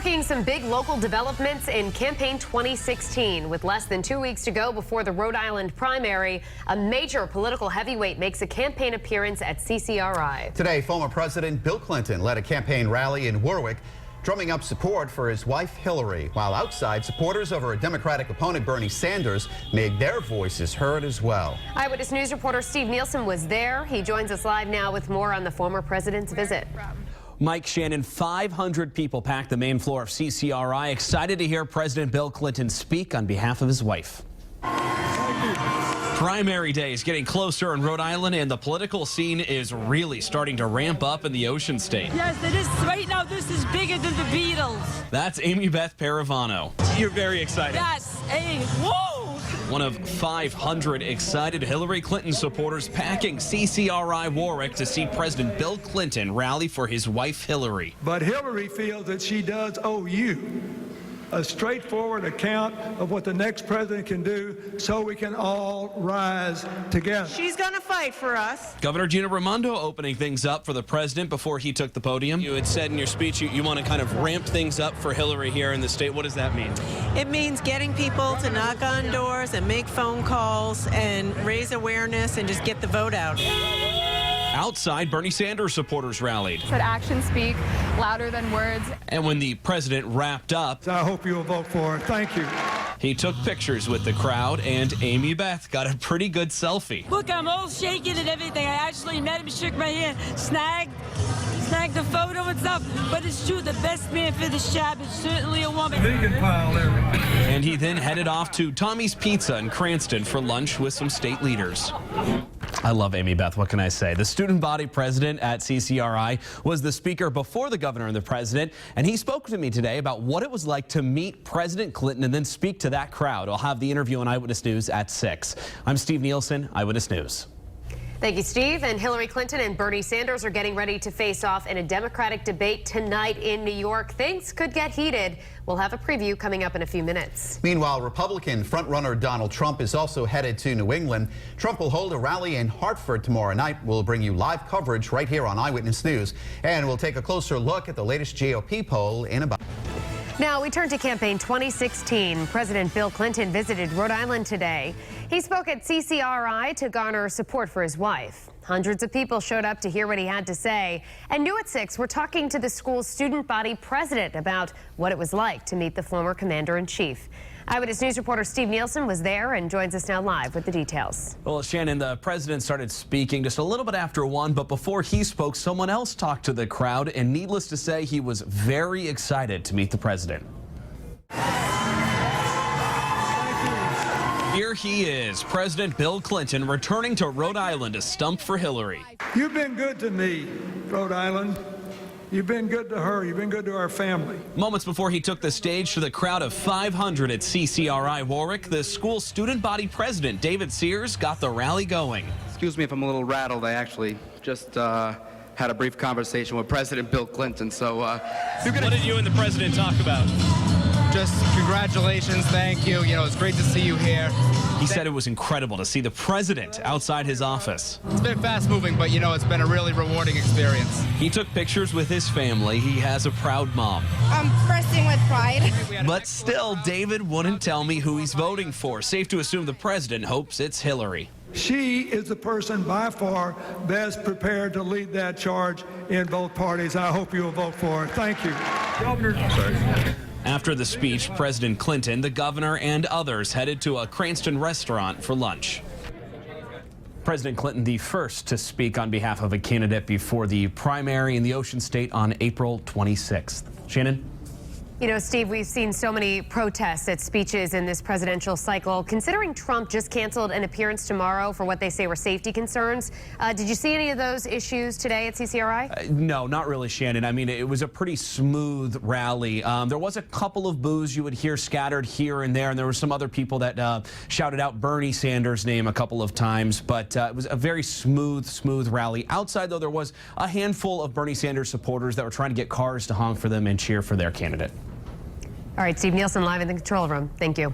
Talking some big local developments in campaign 2016. With less than 2 weeks to go before the Rhode Island primary, a major political heavyweight makes a campaign appearance at CCRI. Today, former President Bill Clinton led a campaign rally in Warwick, drumming up support for his wife Hillary, while outside, supporters of her Democratic opponent Bernie Sanders made their voices heard as well. Eyewitness News reporter Steve Nielsen was there. He joins us live now with more on the former president's visit. Mike, Shannon, 500 people packed the main floor of CCRI, excited to hear President Bill Clinton speak on behalf of his wife. Primary day is getting closer in Rhode Island, and the political scene is really starting to ramp up in the Ocean State. Yes, it is. Right now, this is bigger than the Beatles. That's Amy Beth Paravano. You're very excited. Yes. Hey, whoa! One of 500 excited Hillary Clinton supporters packing CCRI Warwick to see President Bill Clinton rally for his wife Hillary. But Hillary feels that she does owe you a straightforward account of what the next president can do so we can all rise together. She's going to fight for us. Governor Gina Raimondo opening things up for the president before he took the podium. You had said in your speech you want to kind of ramp things up for Hillary here in the state. What does that mean? It means getting people to knock on doors and make phone calls and raise awareness and just get the vote out. Outside, Bernie Sanders supporters rallied. Said actions speak louder than words. And when the president wrapped up, I hope you'll vote for her. Thank you. He took pictures with the crowd, and Amy Beth got a pretty good selfie. Look, I'm all shaking and everything. I actually met him, shook my hand, snagged the photo and stuff. But it's true, the best man for this job is certainly a woman. Vegan pile everything. And he then headed off to Tommy's Pizza in Cranston for lunch with some state leaders. I love Amy Beth. What can I say? The student body president at CCRI was the speaker before the governor and the president, and he spoke to me today about what it was like to meet President Clinton and then speak to that crowd. I'll have the interview on Eyewitness News at 6. I'm Steve Nielsen, Eyewitness News. Thank you, Steve. And Hillary Clinton and Bernie Sanders are getting ready to face off in a Democratic debate tonight in New York. Things could get heated. We'll have a preview coming up in a few minutes. Meanwhile, Republican frontrunner Donald Trump is also headed to New England. Trump will hold a rally in Hartford tomorrow night. We'll bring you live coverage right here on Eyewitness News. And we'll take a closer look at the latest GOP poll in about... Now we turn to campaign 2016. President Bill Clinton visited Rhode Island today. He spoke at CCRI to garner support for his wife. Hundreds of people showed up to hear what he had to say. And new at 6, we're talking to the school's student body president about what it was like to meet the former commander-in-chief. Eyewitness News reporter Steve Nielsen was there and joins us now live with the details. Well, Shannon, the president started speaking just a little bit after 1, but before he spoke, someone else talked to the crowd, and needless to say, he was very excited to meet the president. Here he is, President Bill Clinton, returning to Rhode Island to stump for Hillary. You've been good to me, Rhode Island. You've been good to her. You've been good to our family. Moments before he took the stage to the crowd of 500 at CCRI Warwick, the school student body president, David Sears, got the rally going. Excuse me if I'm a little rattled. I actually just had a brief conversation with President Bill Clinton. So, what did you and the president talk about? Just congratulations, thank you. You know, it's great to see you here. He said it was incredible to see the president outside his office. It's been fast moving, but you know, it's been a really rewarding experience. He took pictures with his family. He has a proud mom. I'm bursting with pride. But still, David wouldn't tell me who he's voting for. Safe to assume the president hopes it's Hillary. She is the person by far best prepared to lead that charge in both parties. I hope you'll vote for her. Thank you. Governor. After the speech, President Clinton, the governor, and others headed to a Cranston restaurant for lunch. President Clinton, the first to speak on behalf of a candidate before the primary in the Ocean State on April 26th. Shannon? You know, Steve, we've seen so many protests at speeches in this presidential cycle. Considering Trump just canceled an appearance tomorrow for what they say were safety concerns, did you see any of those issues today at CCRI? No, not really, Shannon. I mean, it was a pretty smooth rally. There was a couple of boos you would hear scattered here and there, and there were some other people that shouted out Bernie Sanders' name a couple of times, but it was a very smooth rally. Outside, though, there was a handful of Bernie Sanders supporters that were trying to get cars to honk for them and cheer for their candidate. All right, Steve Nielsen live in the control room. Thank you.